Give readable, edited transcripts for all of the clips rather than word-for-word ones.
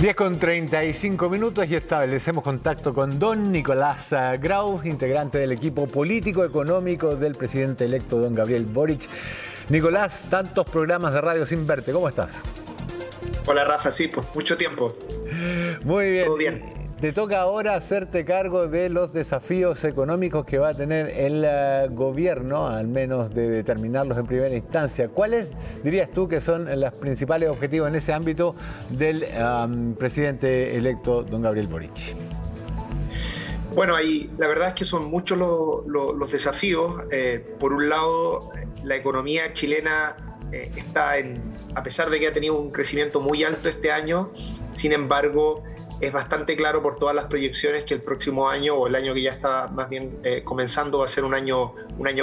10:35 y establecemos contacto con don Nicolás Grau, integrante del equipo político-económico del presidente electo don Gabriel Boric. Nicolás, tantos programas de radio sin verte, ¿cómo estás? Hola Rafa, sí, pues mucho tiempo. Muy bien. Todo bien. Te toca ahora hacerte cargo de los desafíos económicos que va a tener el gobierno, al menos de determinarlos en primera instancia. ¿Cuáles dirías tú que son los principales objetivos en ese ámbito del presidente electo, don Gabriel Boric? Bueno, la verdad es que son muchos los desafíos. Por un lado, la economía chilena está a pesar de que ha tenido un crecimiento muy alto este año, sin embargo, es bastante claro por todas las proyecciones que el próximo año, o el año que ya está más bien comenzando, va a ser un año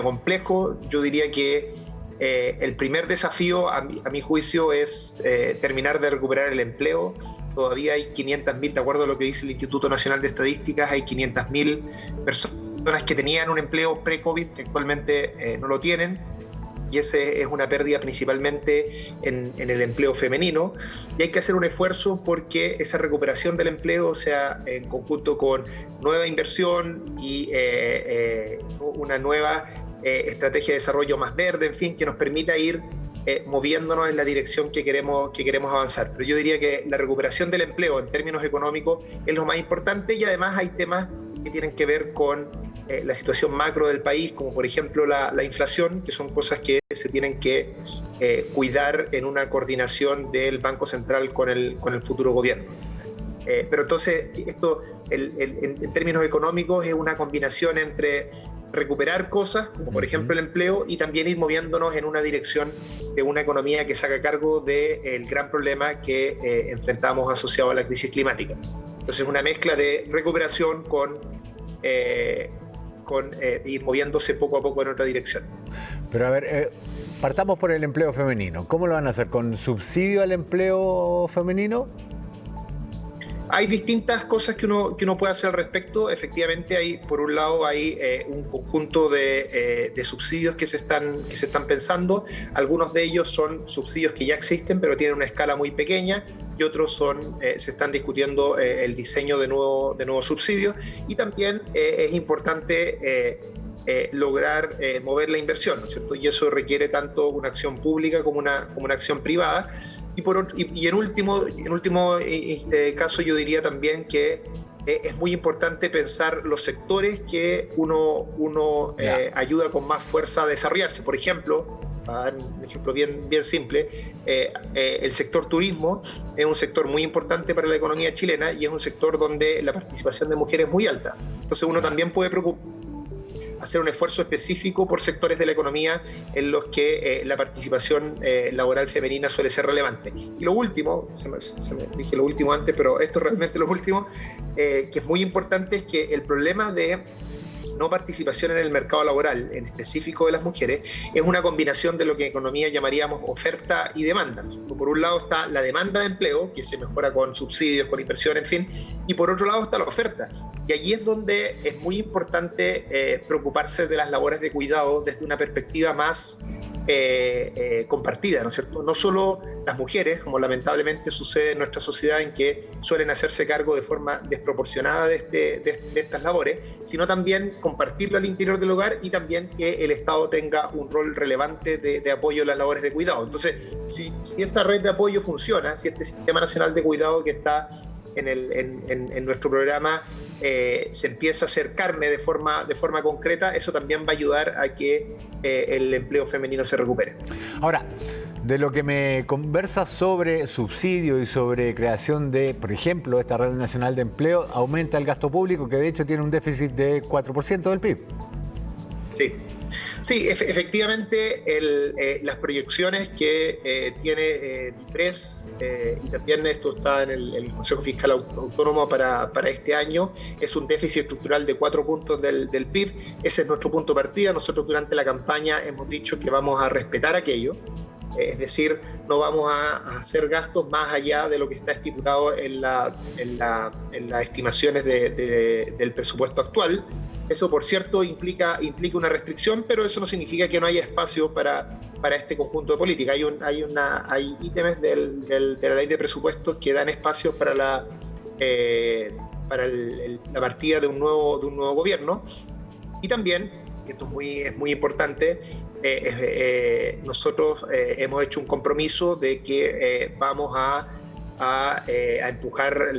complejo. Yo diría que el primer desafío, a mi juicio, es terminar de recuperar el empleo. Todavía hay 500.000, de acuerdo a lo que dice el Instituto Nacional de Estadísticas, hay 500.000 personas que tenían un empleo pre-COVID que actualmente no lo tienen. Y esa es una pérdida principalmente en el empleo femenino. Y hay que hacer un esfuerzo porque esa recuperación del empleo sea en conjunto con nueva inversión y una nueva estrategia de desarrollo más verde, en fin, que nos permita ir moviéndonos en la dirección que queremos avanzar. Pero yo diría que la recuperación del empleo en términos económicos es lo más importante, y además hay temas que tienen que ver con la situación macro del país, como por ejemplo la inflación, que son cosas que se tienen que cuidar en una coordinación del Banco Central con el futuro gobierno. Pero entonces esto en términos económicos es una combinación entre recuperar cosas, como por ejemplo el empleo, y también ir moviéndonos en una dirección de una economía que se haga cargo del gran problema que enfrentamos asociado a la crisis climática. Entonces una mezcla de recuperación con ir moviéndose poco a poco en otra dirección. Pero a ver, partamos por el empleo femenino. ¿Cómo lo van a hacer? ¿Con subsidio al empleo femenino? Hay distintas cosas que uno puede hacer al respecto. Efectivamente, por un lado hay un conjunto de subsidios que se están pensando. Algunos de ellos son subsidios que ya existen, pero tienen una escala muy pequeña, y otros se están discutiendo el diseño de nuevos subsidios. Y también es importante lograr mover la inversión, ¿no es cierto? Y eso requiere tanto una acción pública como una acción privada. Y en último caso, yo diría también que es muy importante pensar los sectores que uno ayuda con más fuerza a desarrollarse. Por ejemplo, para dar un ejemplo bien simple, el sector turismo es un sector muy importante para la economía chilena, y es un sector donde la participación de mujeres es muy alta. Entonces uno también puede hacer un esfuerzo específico por sectores de la economía en los que la participación laboral femenina suele ser relevante. Y lo último, dije lo último antes, pero esto es realmente lo último, que es muy importante, es que el problema de no participación en el mercado laboral, en específico de las mujeres, es una combinación de lo que en economía llamaríamos oferta y demanda. Por un lado está la demanda de empleo, que se mejora con subsidios, con inversión, en fin, y por otro lado está la oferta. Y allí es donde es muy importante preocuparse de las labores de cuidado desde una perspectiva más compartida, ¿no es cierto? No solo las mujeres, como lamentablemente sucede en nuestra sociedad, en que suelen hacerse cargo de forma desproporcionada de estas labores, sino también compartirlo al interior del hogar, y también que el Estado tenga un rol relevante de apoyo a las labores de cuidado. Entonces, si esa red de apoyo funciona, si este Sistema Nacional de Cuidado que está en nuestro programa se empieza a hacer carne de forma concreta, eso también va a ayudar a que el empleo femenino se recupere. Ahora, de lo que me conversas sobre subsidio y sobre creación de, por ejemplo, esta Red Nacional de Empleo, aumenta el gasto público, que de hecho tiene un déficit de 4% del PIB. Sí, efectivamente las proyecciones que tiene DIPRES, y también esto está en el Consejo Fiscal Autónomo para este año, es un déficit estructural de 4 puntos del PIB. Ese es nuestro punto de partida. Nosotros durante la campaña hemos dicho que vamos a respetar aquello. Es decir, no vamos a hacer gastos más allá de lo que está estipulado en las estimaciones del presupuesto actual. Eso, por cierto, implica una restricción, pero eso no significa que no haya espacio para para este conjunto de políticas. Hay ítems de la ley de presupuestos que dan espacios para la partida de un nuevo gobierno. Y también, esto es muy importante, nosotros hemos hecho un compromiso de que vamos a empujar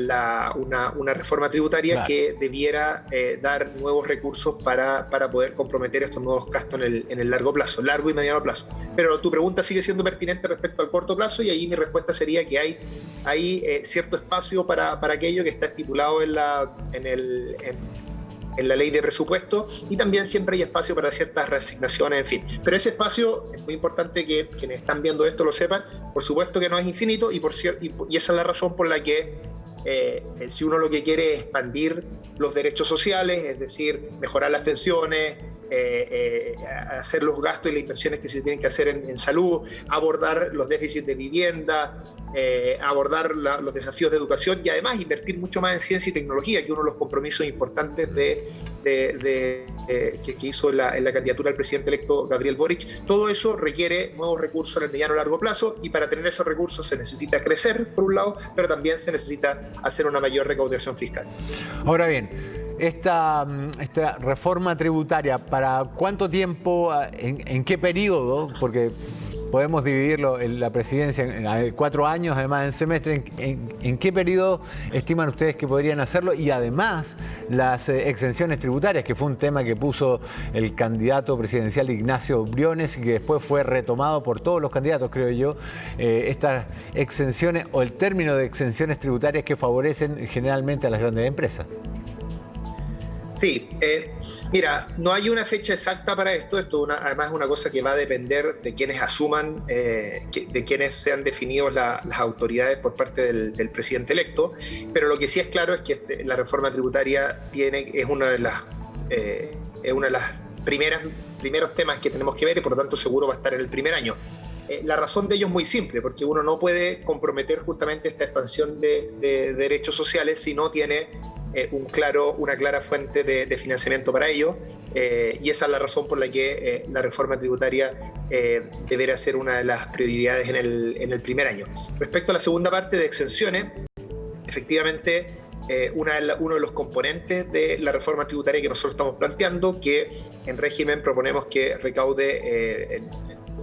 una reforma tributaria, claro, que debiera dar nuevos recursos para poder comprometer estos nuevos gastos en el largo y mediano plazo. Pero tu pregunta sigue siendo pertinente respecto al corto plazo, y ahí mi respuesta sería que hay cierto espacio para aquello que está estipulado en la ley de presupuesto, y también siempre hay espacio para ciertas reasignaciones, en fin. Pero ese espacio, es muy importante que quienes están viendo esto lo sepan, por supuesto que no es infinito, y esa es la razón por la que si uno lo que quiere es expandir los derechos sociales, es decir, mejorar las pensiones, hacer los gastos y las inversiones que se tienen que hacer en salud, abordar los déficits de vivienda, abordar los desafíos de educación, y además invertir mucho más en ciencia y tecnología, que es uno de los compromisos importantes que hizo en la candidatura del presidente electo Gabriel Boric. Todo eso requiere nuevos recursos en el mediano y largo plazo, y para tener esos recursos se necesita crecer, por un lado, pero también se necesita hacer una mayor recaudación fiscal. Ahora bien, esta reforma tributaria, ¿para cuánto tiempo, en qué periodo? Porque podemos dividirlo en la presidencia en 4 años, además en semestre. ¿En qué periodo estiman ustedes que podrían hacerlo? Y además las exenciones tributarias, que fue un tema que puso el candidato presidencial Ignacio Briones y que después fue retomado por todos los candidatos, creo yo, estas exenciones o el término de exenciones tributarias que favorecen generalmente a las grandes empresas. Sí, mira, no hay una fecha exacta para esto. Además es una cosa que va a depender de quienes asuman, de quienes sean definidos las autoridades por parte del presidente electo. Pero lo que sí es claro es que la reforma tributaria es una de las primeros temas que tenemos que ver, y por lo tanto seguro va a estar en el primer año. La razón de ello es muy simple, porque uno no puede comprometer justamente esta expansión de derechos sociales si no tiene una clara fuente de financiamiento para ello, y esa es la razón por la que la reforma tributaria deberá ser una de las prioridades en el primer año. Respecto a la segunda parte de exenciones, efectivamente, uno de los componentes de la reforma tributaria que nosotros estamos planteando, que en régimen proponemos que recaude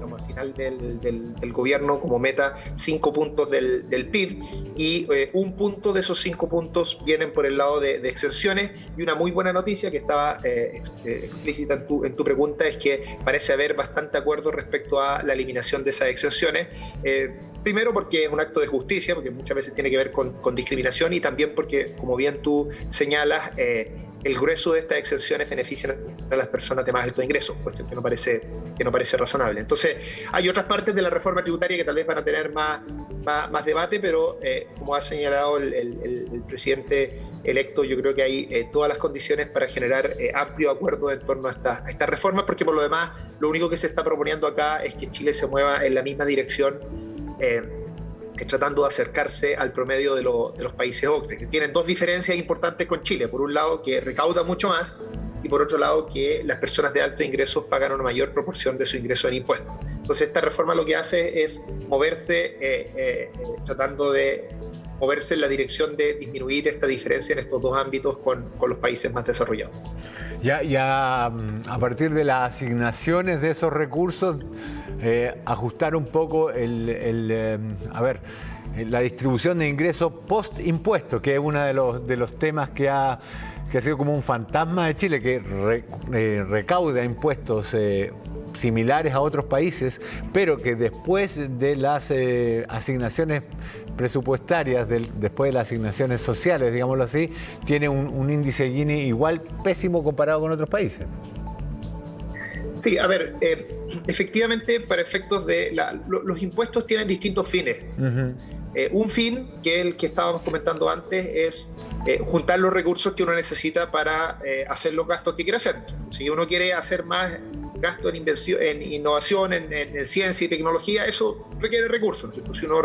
al final del gobierno como meta 5 puntos del PIB, y un punto de esos 5 puntos vienen por el lado de exenciones. Y una muy buena noticia que estaba explícita en tu pregunta es que parece haber bastante acuerdo respecto a la eliminación de esas exenciones, primero porque es un acto de justicia, porque muchas veces tiene que ver con discriminación, y también porque, como bien tú señalas, el grueso de estas exenciones benefician a las personas de más alto ingreso, cuestión que no parece razonable. Entonces, hay otras partes de la reforma tributaria que tal vez van a tener más debate, pero como ha señalado el presidente electo, yo creo que hay todas las condiciones para generar amplio acuerdo en torno a estas reformas, porque por lo demás, lo único que se está proponiendo acá es que Chile se mueva en la misma dirección, tratando de acercarse al promedio de los países OCDE, que tienen 2 diferencias importantes con Chile. Por un lado, que recauda mucho más, y por otro lado, que las personas de altos ingresos pagan una mayor proporción de su ingreso en impuestos. Entonces, esta reforma lo que hace es moverse, tratando de moverse en la dirección de disminuir esta diferencia en estos 2 ámbitos con los países más desarrollados. Ya a partir de las asignaciones de esos recursos, ajustar un poco la distribución de ingresos post-impuestos, que es uno de los temas que ha sido como un fantasma de Chile, que recauda impuestos similares a otros países, pero que después de las asignaciones presupuestarias, después de las asignaciones sociales, digámoslo así, tiene un índice Gini igual pésimo comparado con otros países. Sí, a ver, efectivamente, para efectos de los impuestos tienen distintos fines. Uh-huh. Un fin, que es el que estábamos comentando antes, es juntar los recursos que uno necesita para hacer los gastos que quiere hacer. Si uno quiere hacer más gasto en innovación, en ciencia y tecnología, eso requiere recursos. Si uno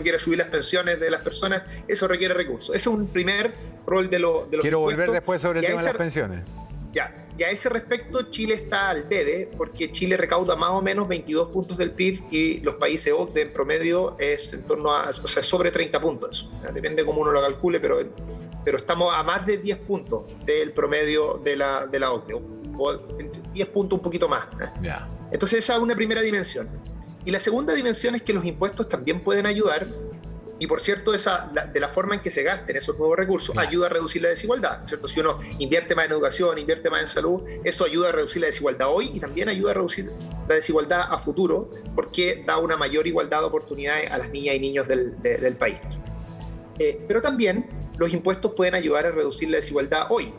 quiere subir las pensiones de las personas, eso requiere recursos. Ese es un primer rol de los Quiero volver después sobre el tema de las pensiones. Ya, y a ese respecto Chile está al debe, porque Chile recauda más o menos 22 puntos del PIB y los países OCDE en promedio es en torno a, o sea, sobre 30 puntos. Depende cómo uno lo calcule, pero estamos a más de 10 puntos del promedio de la OCDE, o 10 puntos un poquito más. Yeah. Entonces esa es una primera dimensión. Y la segunda dimensión es que los impuestos también pueden ayudar. Y por cierto, de la forma en que se gasten esos nuevos recursos, ayuda a reducir la desigualdad, ¿cierto? Si uno invierte más en educación, invierte más en salud, eso ayuda a reducir la desigualdad hoy y también ayuda a reducir la desigualdad a futuro, porque da una mayor igualdad de oportunidades a las niñas y niños del país. Pero también los impuestos pueden ayudar a reducir la desigualdad hoy.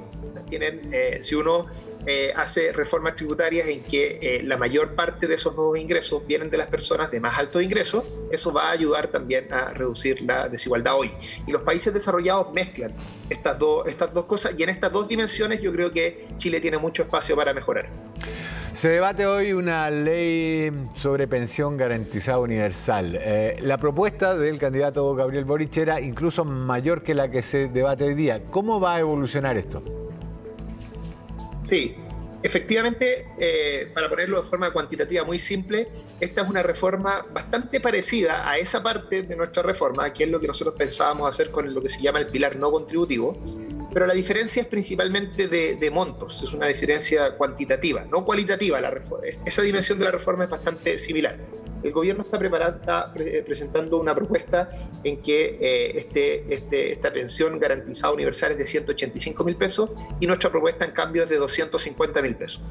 Si uno hace reformas tributarias en que la mayor parte de esos nuevos ingresos vienen de las personas de más alto ingreso, eso va a ayudar también a reducir la desigualdad hoy. Y los países desarrollados mezclan estas dos cosas, y en estas dos dimensiones yo creo que Chile tiene mucho espacio para mejorar. Se debate hoy una ley sobre pensión garantizada universal. La propuesta del candidato Gabriel Boric era incluso mayor que la que se debate hoy día. ¿Cómo va a evolucionar esto? Sí, efectivamente, para ponerlo de forma cuantitativa muy simple, esta es una reforma bastante parecida a esa parte de nuestra reforma, que es lo que nosotros pensábamos hacer con lo que se llama el pilar no contributivo, pero la diferencia es principalmente de montos, es una diferencia cuantitativa, no cualitativa. Esa dimensión de la reforma es bastante similar. El gobierno está presentando una propuesta en que esta pensión garantizada universal es de 185.000 pesos y nuestra propuesta en cambio es de 250.000 pesos.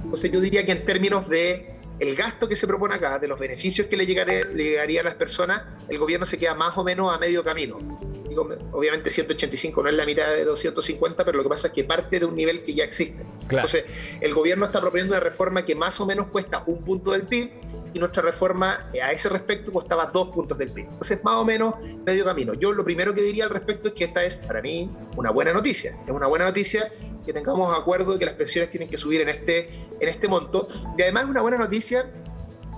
Entonces yo diría que en términos de el gasto que se propone acá, de los beneficios que le llegaría a las personas, el gobierno se queda más o menos a medio camino. Obviamente 185 no es la mitad de 250, pero lo que pasa es que parte de un nivel que ya existe. Claro. Entonces el gobierno está proponiendo una reforma que más o menos cuesta 1 punto del PIB, y nuestra reforma a ese respecto costaba 2 puntos del PIB. Entonces, más o menos medio camino. Yo lo primero que diría al respecto es que esta es, para mí, una buena noticia. Es una buena noticia que tengamos acuerdo de que las pensiones tienen que subir en este monto. Y además es una buena noticia,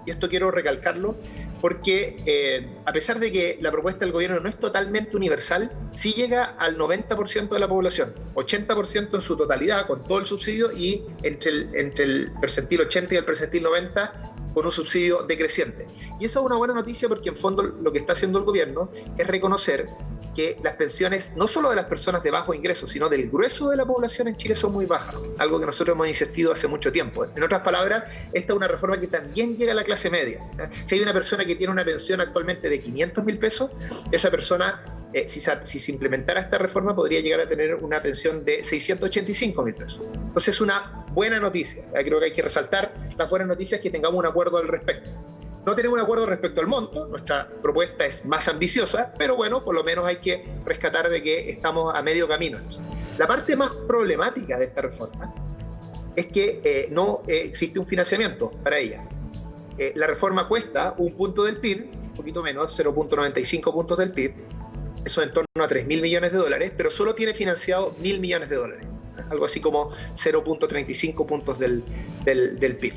y esto quiero recalcarlo, porque a pesar de que la propuesta del gobierno no es totalmente universal, sí llega al 90% de la población, 80% en su totalidad, con todo el subsidio, y entre el percentil 80 y el percentil 90, con un subsidio decreciente. Y eso es una buena noticia porque en fondo lo que está haciendo el gobierno es reconocer que las pensiones, no solo de las personas de bajo ingreso, sino del grueso de la población en Chile son muy bajas, algo que nosotros hemos insistido hace mucho tiempo. En otras palabras, esta es una reforma que también llega a la clase media. Si hay una persona que tiene una pensión actualmente de 500.000 pesos, esa persona, si se implementara esta reforma, podría llegar a tener una pensión de 685.000 pesos. Entonces es una buena noticia. Creo que hay que resaltar las buenas noticias, que tengamos un acuerdo al respecto. No tenemos un acuerdo respecto al monto, nuestra propuesta es más ambiciosa, pero bueno, por lo menos hay que rescatar de que estamos a medio camino en eso. La parte más problemática de esta reforma es que no existe un financiamiento para ella. La reforma cuesta 1 punto del PIB, un poquito menos, 0.95 puntos del PIB, eso en torno a 3.000 millones de dólares, pero solo tiene financiado 1.000 millones de dólares. Algo así como 0.35 puntos del PIB.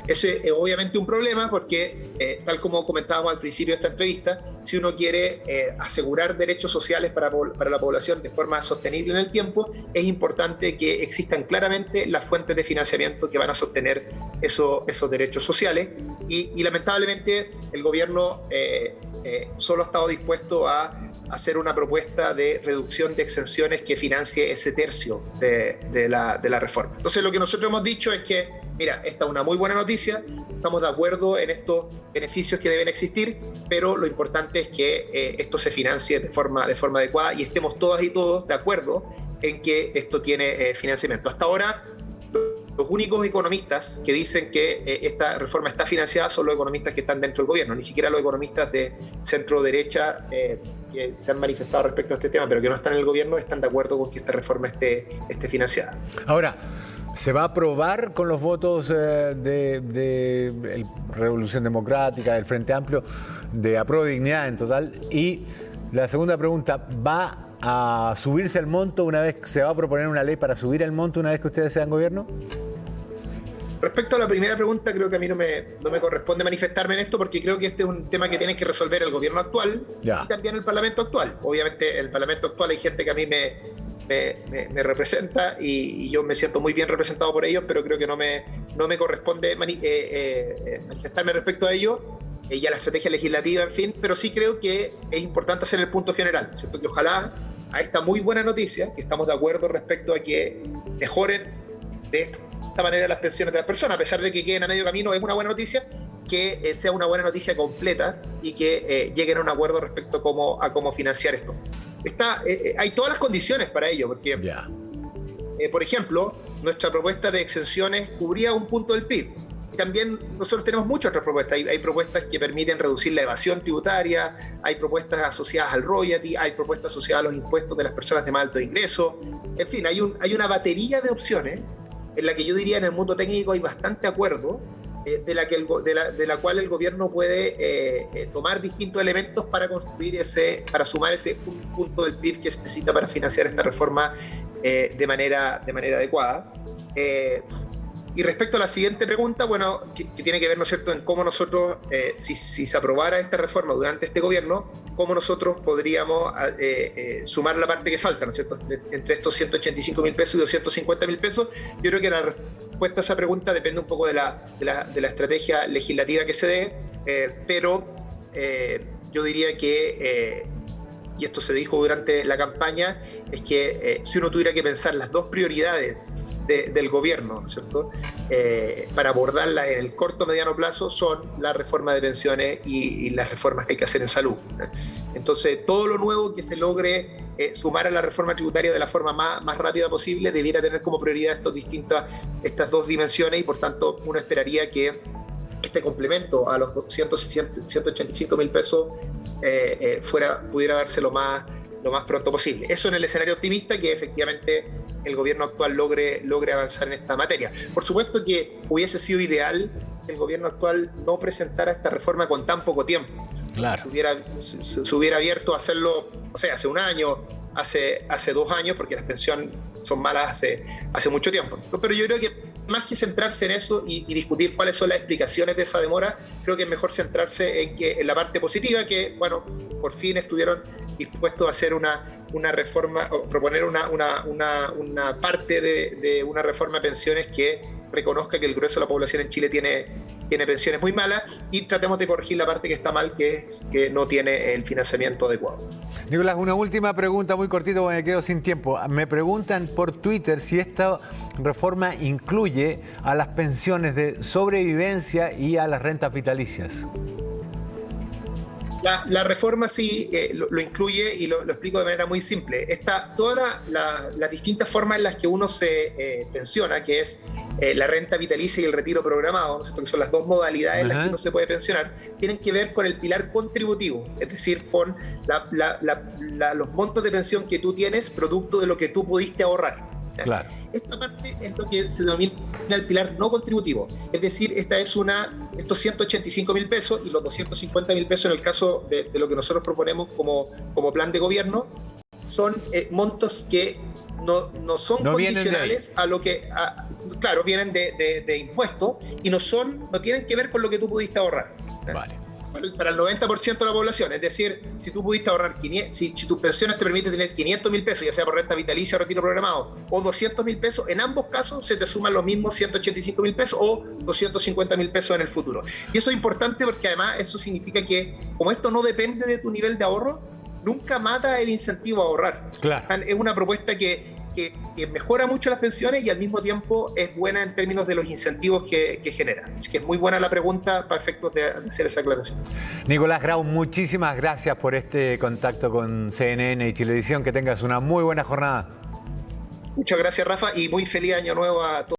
Ese es obviamente un problema porque, tal como comentábamos al principio de esta entrevista, si uno quiere asegurar derechos sociales para la población de forma sostenible en el tiempo, es importante que existan claramente las fuentes de financiamiento que van a sostener esos derechos sociales, y lamentablemente el gobierno solo ha estado dispuesto a hacer una propuesta de reducción de exenciones que financie ese tercio de la reforma. Entonces lo que nosotros hemos dicho es que, mira, esta es una muy buena noticia, estamos de acuerdo en estos beneficios que deben existir, pero lo importante es que esto se financie de forma adecuada y estemos todas y todos de acuerdo en que esto tiene financiamiento. Hasta ahora, los únicos economistas que dicen que esta reforma está financiada son los economistas que están dentro del gobierno, ni siquiera los economistas de centro-derecha que se han manifestado respecto a este tema, pero que no están en el gobierno, están de acuerdo con que esta reforma esté financiada. Ahora, ¿se va a aprobar con los votos de Revolución Democrática, del Frente Amplio, de Apruebo Dignidad en total? Y la segunda pregunta, ¿va a subirse el monto una vez, se va a proponer una ley para subir el monto una vez que ustedes sean gobierno? Respecto a la primera pregunta, creo que a mí no me corresponde manifestarme en esto, porque creo que este es un tema que tiene que resolver el gobierno actual y también el Parlamento actual. Obviamente el Parlamento actual hay gente que a mí me representa y yo me siento muy bien representado por ellos, pero creo que no me corresponde manifestarme respecto a ello y a la estrategia legislativa, en fin, pero sí creo que es importante hacer el punto general, ¿cierto? Que ojalá a esta muy buena noticia, que estamos de acuerdo respecto a que mejoren de esta manera las pensiones de las personas, a pesar de que queden a medio camino, es una buena noticia, que sea una buena noticia completa y que lleguen a un acuerdo respecto a cómo financiar esto. Hay todas las condiciones para ello, porque, por ejemplo, nuestra propuesta de exenciones cubría un punto del PIB. También nosotros tenemos muchas otras propuestas. Hay propuestas que permiten reducir la evasión tributaria, hay propuestas asociadas al royalty, hay propuestas asociadas a los impuestos de las personas de más alto ingreso. En fin, hay una batería de opciones en la que yo diría en el mundo técnico hay bastante acuerdo, de la cual el gobierno puede tomar distintos elementos para para sumar ese punto del PIB que se necesita para financiar esta reforma de manera adecuada. Y respecto a la siguiente pregunta, bueno, que tiene que ver, ¿no es cierto?, en cómo nosotros, si se aprobara esta reforma durante este gobierno, cómo nosotros podríamos sumar la parte que falta, ¿no es cierto?, entre estos 185.000 pesos y 250.000 pesos. Yo creo que la respuesta a esa pregunta depende un poco de la estrategia legislativa que se dé, pero yo diría que, y esto se dijo durante la campaña, es que si uno tuviera que pensar las dos prioridades del gobierno, ¿no es cierto?, para abordarlas en el corto mediano plazo, son la reforma de pensiones y las reformas que hay que hacer en salud. Entonces, todo lo nuevo que se logre sumar a la reforma tributaria de la forma más rápida posible debiera tener como prioridad estas dos dimensiones, y por tanto uno esperaría que este complemento a los 185.000 pesos pudiera darse lo más pronto posible. Eso en el escenario optimista, que efectivamente el gobierno actual logre avanzar en esta materia. Por supuesto que hubiese sido ideal que el gobierno actual no presentara esta reforma con tan poco tiempo. Claro. Se hubiera abierto a hacerlo, o sea, hace un año, hace 2 años, porque las pensiones son malas hace mucho tiempo. Pero yo creo que más que centrarse en eso y discutir cuáles son las explicaciones de esa demora, creo que es mejor centrarse en la parte positiva, que, bueno, por fin estuvieron dispuestos a hacer una reforma, o proponer una parte de una reforma de pensiones que reconozca que el grueso de la población en Chile tiene pensiones muy malas, y tratemos de corregir la parte que está mal, que es que no tiene el financiamiento adecuado. Nicolás, una última pregunta muy cortita porque me quedo sin tiempo. Me preguntan por Twitter si esta reforma incluye a las pensiones de sobrevivencia y a las rentas vitalicias. La reforma sí lo incluye, y lo explico de manera muy simple. Todas las distintas formas en las que uno se pensiona, que es la renta vitalicia y el retiro programado, ¿no? Que son las dos modalidades en las que uno se puede pensionar, tienen que ver con el pilar contributivo, es decir, con los montos de pensión que tú tienes producto de lo que tú pudiste ahorrar. Claro. Esta parte es lo que se denomina el pilar no contributivo, es decir, estos 185.000 pesos y los 250.000 pesos en el caso de lo que nosotros proponemos como plan de gobierno, son montos que no son condicionales a lo que, claro, vienen de impuestos y no tienen que ver con lo que tú pudiste ahorrar. Vale. Para el 90% de la población, es decir, si tú pudiste ahorrar, si tus pensiones te permiten tener 500.000 pesos, ya sea por renta vitalicia o retiro programado, o 200.000 pesos, en ambos casos se te suman los mismos 185.000 pesos o 250.000 pesos en el futuro. Y eso es importante porque además eso significa que, como esto no depende de tu nivel de ahorro, nunca mata el incentivo a ahorrar. Claro. Es una propuesta que mejora mucho las pensiones y al mismo tiempo es buena en términos de los incentivos que genera. Así que es muy buena la pregunta para efectos de hacer esa aclaración. Nicolás Grau, muchísimas gracias por este contacto con CNN y Chilevisión. Que tengas una muy buena jornada. Muchas gracias, Rafa, y muy feliz año nuevo a todos.